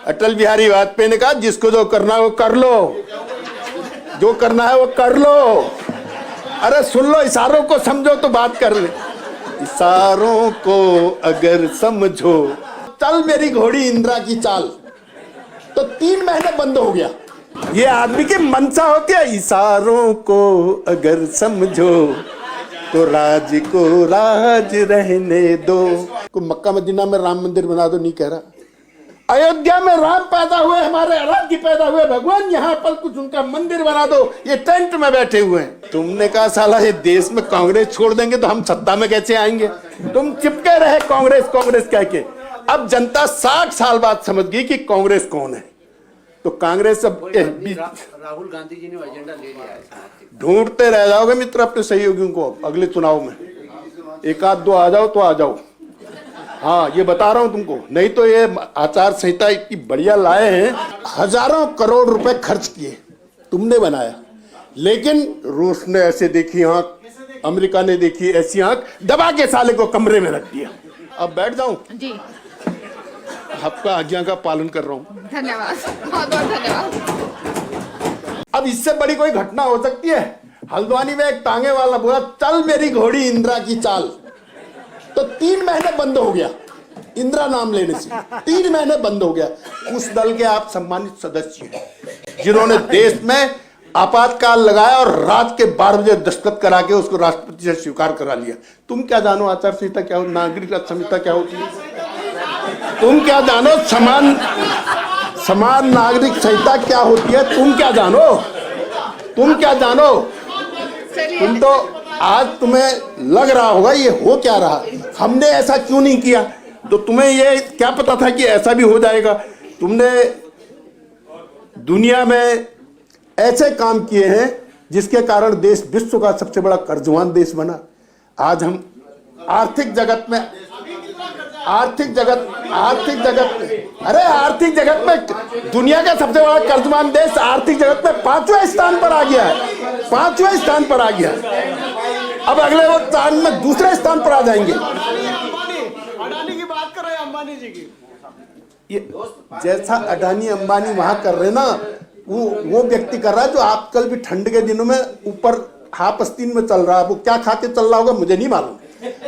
अटल बिहारी वाजपेयी ने कहा जिसको जो करना है वो कर लो, जो करना है वो कर लो। अरे सुन लो, इशारों को समझो तो बात कर ले। इशारों को अगर समझो, चल मेरी घोड़ी इंदिरा की चाल, तो 3 महीने बंद हो गया। ये आदमी की मंशा होती है, इशारों को अगर समझो तो राज को राज रहने दो। को मक्का मदीना में राम मंदिर बना दो नहीं कह रहा, अयोध्या में राम पैदा हुए, हमारे आराध्य पैदा हुए भगवान, यहाँ पर कुछ उनका मंदिर बना दो, ये टेंट में बैठे हुए हैं। तुमने कहा साला ये देश में कांग्रेस छोड़ देंगे तो हम सत्ता में कैसे आएंगे। तुम चिपके रहे कांग्रेस कांग्रेस कह के। अब जनता 60 साल बाद समझ गई कि कांग्रेस कौन है। तो कांग्रेस अब राहुल गांधी जी ने एजेंडा ले लिया है, ढूंढते रह जाओगे मित्र अपने सहयोगियों को अगले चुनाव में। एक आध दो आ जाओ तो आ जाओ, हाँ ये बता रहा हूं तुमको। नहीं तो ये आचार संहिता इतनी बढ़िया लाए हैं, हजारों करोड़ रुपए खर्च किए, तुमने बनाया, लेकिन रूस ने ऐसे देखी आंख, अमेरिका ने देखी ऐसी आंख, दबा के साले को कमरे में रख दिया। अब बैठ जाऊं जी, आपका आज्ञा का पालन कर रहा हूं। धन्यवाद, बहुत बहुत धन्यवाद। अब इससे बड़ी कोई घटना हो सकती है। हल्द्वानी में एक टांगे वाला बोला चल मेरी घोड़ी इंदिरा की चाल, तो 3 महीने बंद हो गया। इंदिरा नाम लेने से 3 महीने बंद हो गया। उस दल के आप सम्मानित सदस्य हैं जिन्होंने देश में आपातकाल लगाया और रात के 12 बजे दस्तखत करा के उसको राष्ट्रपति से स्वीकार करा लिया। तुम क्या जानो आचार संहिता क्या हो, नागरिकता संहिता क्या होती है? तुम क्या जानो समान नागरिक संहिता क्या होती है? तुम क्या जानो? तुम क्या जानो? तुम तो आज तुम्हें लग रहा होगा ये हो क्या रहा, हमने ऐसा क्यों नहीं किया। तो तुम्हें ये क्या पता था कि ऐसा भी हो जाएगा। तुमने दुनिया में ऐसे काम किए हैं जिसके कारण देश विश्व का सबसे बड़ा कर्जवान देश बना। आज हम आर्थिक जगत में दुनिया का सबसे बड़ा कर्जवान देश आर्थिक जगत में 5वें स्थान पर आ गया है। 5वें स्थान पर आ गया। अब अगले वो स्थान में दूसरे स्थान पर आ जाएंगे। अडानी की बात कर रहे हैं, अंबानी जी की। ये जैसा अडानी अंबानी वहां कर रहे ना, वो व्यक्ति कर रहा है जो आजकल भी ठंड के दिनों में ऊपर हाफ आस्तीन में चल रहा है। वो क्या खा के चल रहा होगा मुझे नहीं मालूम,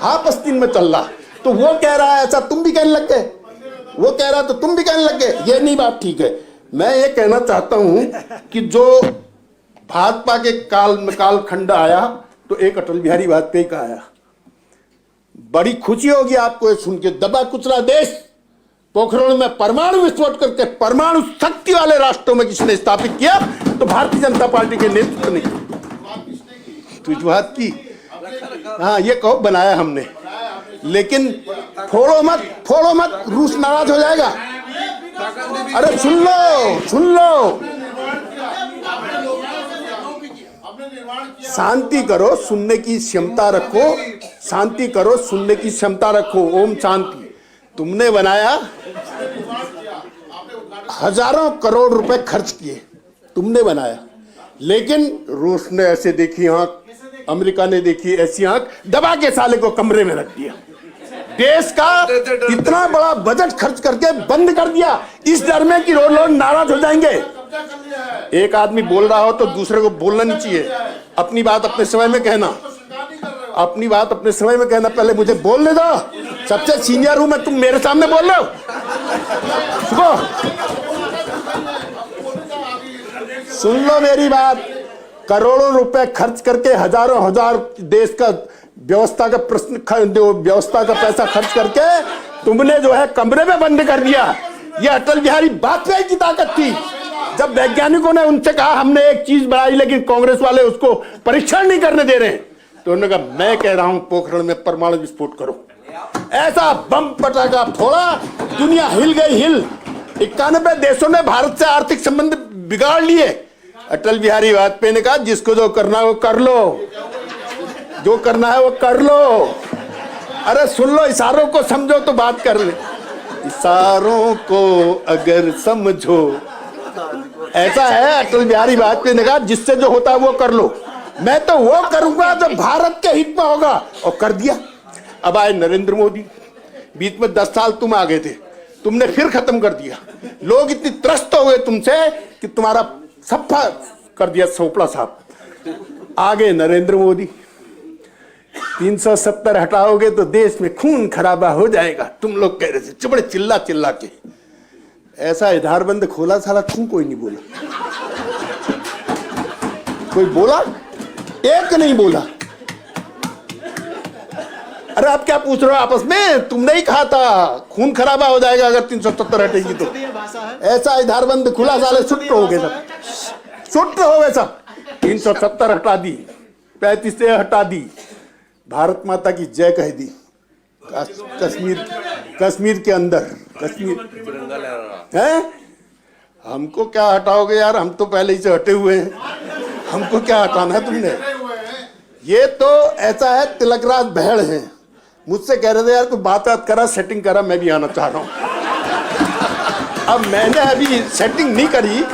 हाफ आस्तीन में चल रहा। तो वो कह रहा है ऐसा, तुम भी कहने लग गए। वो कह रहा है तो तुम भी कहने लग गए। ये नहीं बात ठीक है। मैं ये कहना चाहता हूं कि जो भाजपा के कालखंड आया तो एक अटल बिहारी वाजपेयी का आया। बड़ी खुशी होगी आपको ये सुन के। दबा कुचला देश पोखरण में परमाणु विस्फोट करके परमाणु शक्ति वाले राष्ट्रों में किसने स्थापित किया? तो भारतीय जनता पार्टी के नेतृत्व ने की। बात की, हाँ ये कहो बनाया हमने, लेकिन फोड़ो मत, रूस नाराज हो जाएगा। अरे सुन लो, शांति करो, सुनने की क्षमता रखो, शांति करो, सुनने की क्षमता रखो। ओम शांति। तुमने बनाया, हजारों करोड़ रुपए खर्च किए, तुमने बनाया, लेकिन रूस ने ऐसे देखी आंख, अमेरिका ने देखी ऐसी आंख, दबा के साले को कमरे में रख दिया। देश का इतना बड़ा बजट खर्च करके बंद कर दिया, इस डर में कि लोग नाराज हो जाएंगे। एक आदमी बोल रहा हो तो दूसरे को बोलना नहीं चाहिए। अपनी बात अपने समय में कहना, अपनी बात अपने समय में कहना। पहले मुझे बोलने दो, सबसे सीनियर हूं मैं, तुम मेरे सामने बोल रहे हो। सुन लो मेरी बात। करोड़ों रुपए खर्च करके हजारों हजार देश का व्यवस्था का व्यवस्था का पैसा खर्च करके तुमने जो है कमरे में बंद कर दिया। ये अटल बिहारी वाजपेयी की ताकत थी। जब वैज्ञानिकों ने उनसे कहा हमने एक चीज बनाई लेकिन कांग्रेस वाले उसको परीक्षण नहीं करने दे रहे, तो उन्होंने कहा मैं कह रहा हूं पोखरण में परमाणु विस्फोट करो। ऐसा बम पटाखा फोड़ा, दुनिया हिल गई। 91 देशों ने भारत से आर्थिक संबंध बिगाड़ लिए। अटल बिहारी वाजपेयी ने कहा जिसको जो करना है वो कर लो, जो करना है वो कर लो। अरे सुन लो, इशारों को समझो तो बात कर ले। इशारों को अगर समझो, ऐसा है अटल बिहारी वाजपेयी ने कहा जिससे जो होता है वो कर लो। मैं तो वो करूंगा जो भारत के हित में होगा, और कर दिया। अब आए नरेंद्र मोदी। बीच में 10 साल तुम आ गए थे, तुमने फिर खत्म कर दिया। लोग इतनी त्रस्त हो गए तुमसे कि तुम्हारा सफा कर दिया सोपड़ा साहब। आगे नरेंद्र मोदी 370 हटाओगे तो देश में खून खराबा हो जाएगा, तुम लोग कह रहे थे चुपड़े चिल्ला चिल्ला के। ऐसा आधारबंद खोला साला, क्यों कोई नहीं बोला? कोई बोला? एक नहीं बोला। अरे आप क्या पूछ रहे हो आपस में? तुमने ही कहा था खून खराबा हो जाएगा अगर 370 हटेगी तो। ऐसा आधारबंद खुला साले सुट्ट हो गए सब, सुट्ट हो गए सब। 370 हटा दी, 35 से हटा दी, भारत माता की जय कह दी। कश्मीर के अंदर कश्मीर है, हमको क्या हटाओगे यार? हम तो पहले ही से हटे हुए हैं, हमको क्या हटाना है तुमने? ये तो ऐसा है, तिलकराज बहड़ है। मुझसे कह रहे थे यार कुछ बात करा, सेटिंग करा, मैं भी आना चाह रहा हूं। अब मैंने अभी सेटिंग नहीं करी,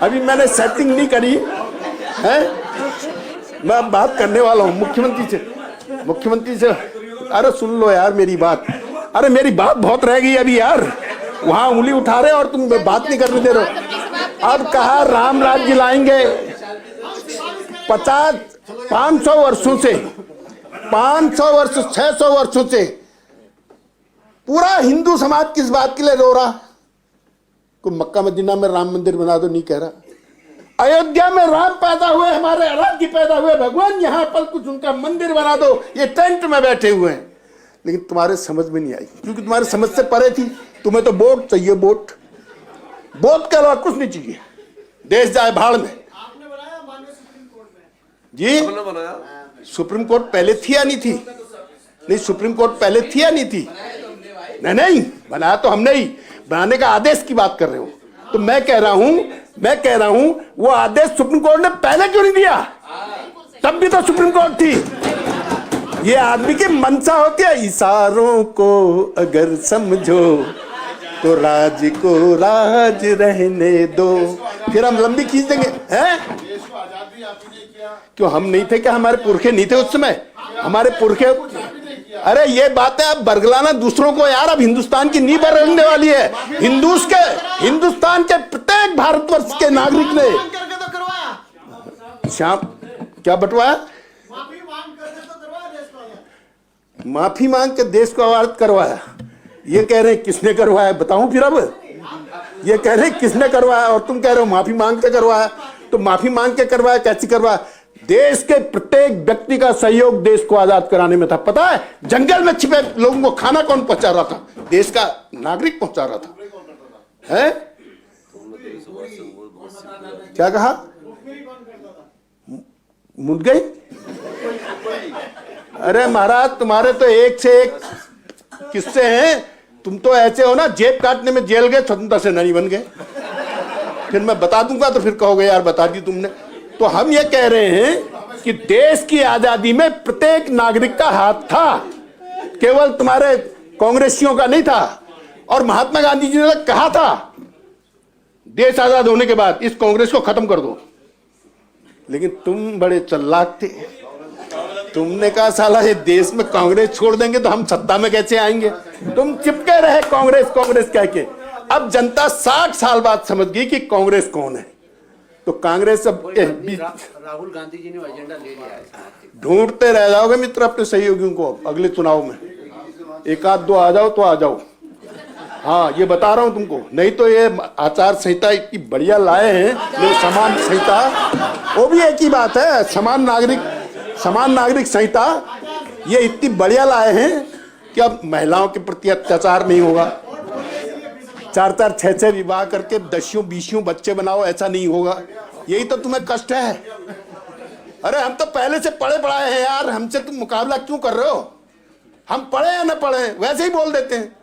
अभी मैंने सेटिंग नहीं करी है। मैं अब बात करने वाला हूं मुख्यमंत्री से। अरे सुन लो यार मेरी बात, अरे मेरी बात बहुत रह गई अभी यार। वहां उंगली उठा रहे और तुम बात नहीं करने दे रहे हो। अब कहा राम राज्य लाएंगे। 500 वर्षों से, 500 वर्ष 600 वर्षों से पूरा हिंदू समाज किस बात के लिए रो रहा? कोई मक्का मदीना में राम मंदिर बना दो नहीं कह रहा, अयोध्या में राम पैदा हुए, हमारे आराध्य पैदा हुए भगवान, यहां पर कुछ उनका मंदिर बना दो, ये टेंट में बैठे हुए हैं। लेकिन तुम्हारे समझ में नहीं आई, क्योंकि तुम्हारे समझ से परे थी। तुम्हें तो वोट चाहिए, वोट के अलावा कुछ नहीं चाहिए। देश जाए भाड़ में। जी सुप्रीम कोर्ट पहले थी या नहीं थी? नहीं, सुप्रीम कोर्ट पहले थी या नहीं थी? नहीं बनाया तो हमने ही, बनाने का आदेश की बात कर रहे हो। तो मैं कह रहा हूं वो आदेश सुप्रीम कोर्ट ने पहले क्यों नहीं दिया? तब भी तो सुप्रीम कोर्ट थी। ये आदमी की मंशा होती है, इशारों को अगर समझो तो राज को राज रहने दो, फिर हम लंबी खींच देंगे। हैं? क्यों हम नहीं थे क्या? हमारे पुरखे नहीं थे उस समय? हमारे पुरखे, अरे ये बात है, अब बरगलाना दूसरों को यार। अब हिंदुस्तान की नींव बरगलने वाली है। हिंदुस्तान के प्रत्येक भारतवर्ष के नागरिक ने श्याम क्या बंटवाया? माफी मांग के देश को आजाद करवाया। ये कह रहे हैं किसने करवाया? बताऊं फिर अब? ये कह रहे हैं किसने करवाया और तुम कह रहे हो माफी मांग के करवाया। तो माफी मांग के करवाया, कैसी करवाया? देश के प्रत्येक व्यक्ति का सहयोग देश को आजाद कराने में था। पता है जंगल में छिपे लोगों को खाना कौन पहुंचा रहा था? देश का नागरिक पहुंचा रहा था। है? क्या कहा? मुद्दे? अरे महाराज तुम्हारे तो एक से एक किस्से हैं। तुम तो ऐसे हो ना, जेब काटने में जेल गए, स्वतंत्रता सेनानी बन गए। फिर मैं बता दूंगा तो फिर कहोगे यार बता दी तुमने। तो हम ये कह रहे हैं कि देश की आजादी में प्रत्येक नागरिक का हाथ था, केवल तुम्हारे कांग्रेसियों का नहीं था। और महात्मा गांधी जी ने कहा था देश आजाद होने के बाद इस कांग्रेस को खत्म कर दो। लेकिन तुम बड़े चालाक थे, तुमने कहा साला ये देश में कांग्रेस छोड़ देंगे तो हम सत्ता में कैसे आएंगे। तुम चिपके रहे कांग्रेस कह के। अब जनता 60 साल बाद समझ गई कि कांग्रेस कौन है। तो कांग्रेस अब राहुल गांधी जी ने एजेंडा ले लिया है। ढूंढते रह जाओगे मित्र अपने सहयोगियों को अगले चुनाव में। एक आध दो आ जाओ तो आ जाओ। हाँ ये बता रहा हूं तुमको, नहीं तो ये आचार संहिता इतनी बढ़िया लाए हैं, ये समान संहिता, वो भी एक ही बात है, समान नागरिक संहिता ये इतनी बढ़िया लाए हैं कि अब महिलाओं के प्रति अत्याचार नहीं होगा। 4-4, 6-6 विवाह करके 10-20 बच्चे बनाओ, ऐसा नहीं होगा। यही तो तुम्हें कष्ट है। अरे हम तो पहले से पढ़े पढ़ाए हैं यार, हमसे तुम मुकाबला क्यों कर रहे हो? हम पढ़े या न पढ़े वैसे ही बोल देते हैं।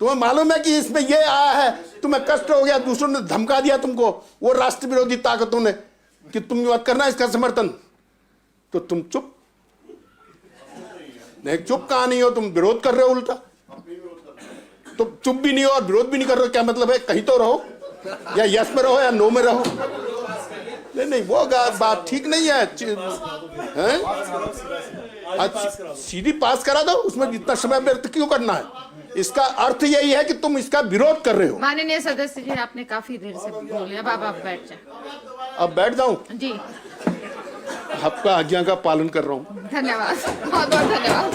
तुम्हें मालूम है कि इसमें ये आया है, तुम्हें कष्ट हो गया, दूसरों ने धमका दिया तुमको, वो राष्ट्र विरोधी ताकतों ने, कि तुम मत करना इसका समर्थन, तो तुम चुप। नहीं चुप कहां नहीं हो, तुम विरोध कर रहे हो उल्टा। तो चुप भी नहीं हो और विरोध भी नहीं कर रहे हो, क्या मतलब है? कहीं तो रहो, या यस में रहो या नो में रहो। नहीं वो बात ठीक नहीं है, हैं? सीधी पास करा दो, उसमें इतना समय व्यर्थ क्यों करना है? इसका अर्थ यही है कि तुम इसका विरोध कर रहे हो। माननीय सदस्य जी, आपने काफी देर से बोले, अब आप बैठ जाए। अब बैठ जाऊं? जी आपका आज्ञा का पालन कर रहा हूं। धन्यवाद, बहुत बहुत धन्यवाद।